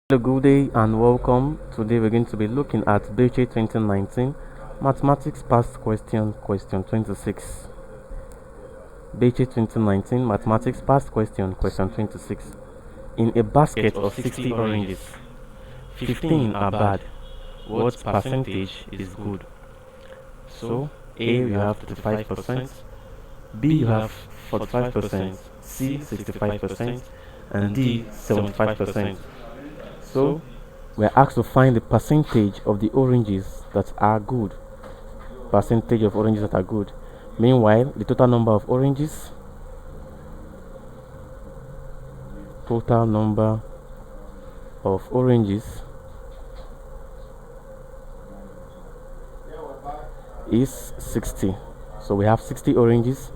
Hello, good day and welcome. Today we're going to be looking at BHA 2019 Mathematics Past Question, question 26. BHA 2019 Mathematics Past Question, question 26. In a basket of 60 oranges, 15 are bad. What percentage is good? So, A you have 35%, B you have 45%, C 65%, and D 75%. So, we're asked to find the percentage of the oranges that are good. Percentage of oranges that are good. Meanwhile, the total number of oranges is 60. So we have 60 oranges,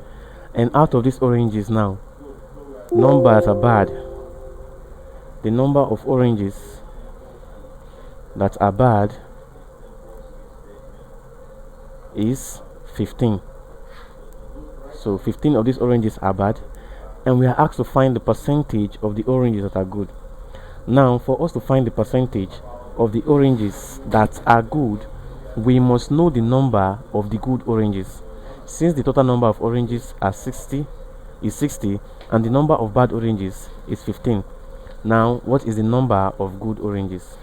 and out of these oranges now, numbers are bad. The number of oranges that are bad is 15. So 15 of these oranges are bad, and we are asked to find the percentage of the oranges that are good. Now, for us to find the percentage of the oranges that are good, we must know the number of the good oranges. Since the total number of oranges is 60, and the number of bad oranges is 15. Now, what is the number of good oranges?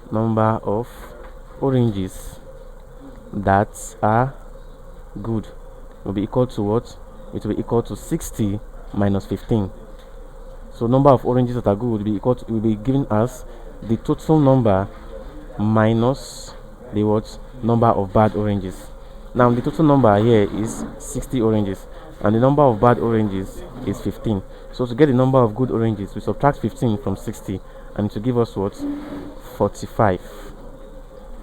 Number of oranges that are good will be equal to what? It will be equal to 60 minus 15. So number of oranges that are good will be giving us the total number minus the what? Number of bad oranges. Now the total number here is 60 oranges, and the number of bad oranges is 15. So to get the number of good oranges, we subtract 15 from 60, and to give us what? 45.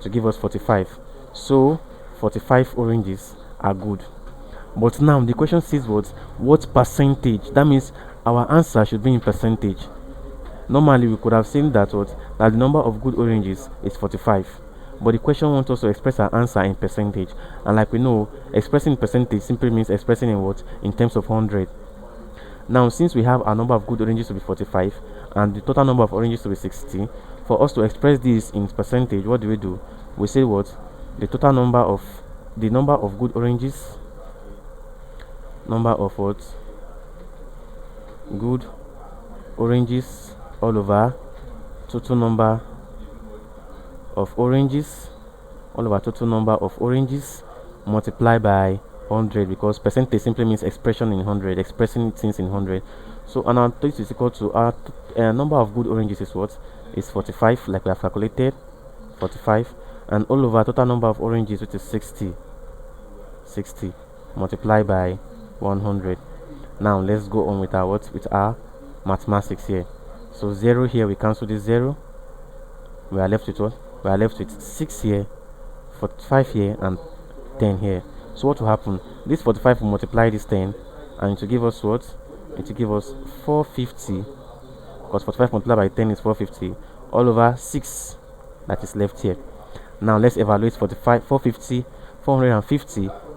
To give us 45. So 45 oranges are good. But now the question says what percentage? That means our answer should be in percentage. Normally we could have seen that that the number of good oranges is 45, but the question wants us to express our answer in percentage, and like we know, expressing percentage simply means expressing in what? In terms of 100. Now, since we have our number of good oranges to be 45 and the total number of oranges to be 60, for us to express this in percentage, what do? We say what? The total number of good oranges, number of what? Good oranges all over total number of oranges multiplied by 100, because percentage simply means expression in 100, expressing things in 100. So our this is equal to our number of good oranges is what? Is 45, like we have calculated, 45, and all over total number of oranges, which is 60 multiplied by 100. Now let's go on with our mathematics here. So 0 here, we cancel this 0. We are left with what? We are left with 6 here, 45 here, and 10 here. So what will happen? This 45 will multiply this 10, and it will give us what? It will give us 450, because 45 multiplied by 10 is 450, all over 6 that is left here. Now let's evaluate 450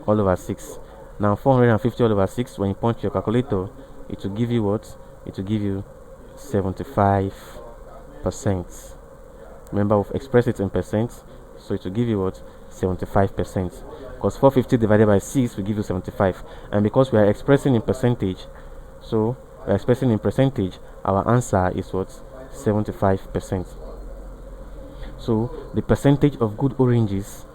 all over 6. Now 450 all over 6, when you punch your calculator, it will give you what? It will give you 75%. Remember, we've expressed it in percent, so it will give you what? 75%. Because 450 divided by 6 will give you 75, and because we are expressing in percentage, our answer is what? 75%. So the percentage of good oranges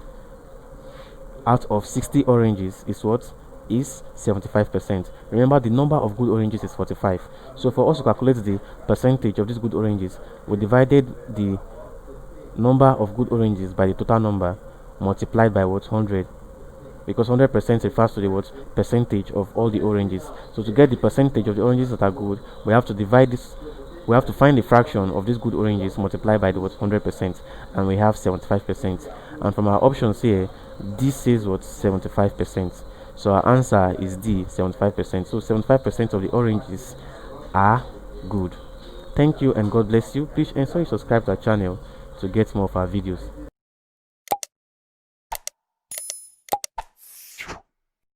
out of 60 oranges is what? Is 75%. Remember, the number of good oranges is 45. So for us to calculate the percentage of these good oranges, we divided the number of good oranges by the total number multiplied by what? 100, because 100% refers to the what? Percentage of all the oranges. So to get the percentage of the oranges that are good, we have to divide this. We have to find the fraction of these good oranges multiplied by the what? 100%, and we have 75%. And from our options here, this says what? 75%. So our answer is D, 75%. So 75% of the oranges are good. Thank you and God bless you. Please ensure you subscribe to our channel to get more of our videos.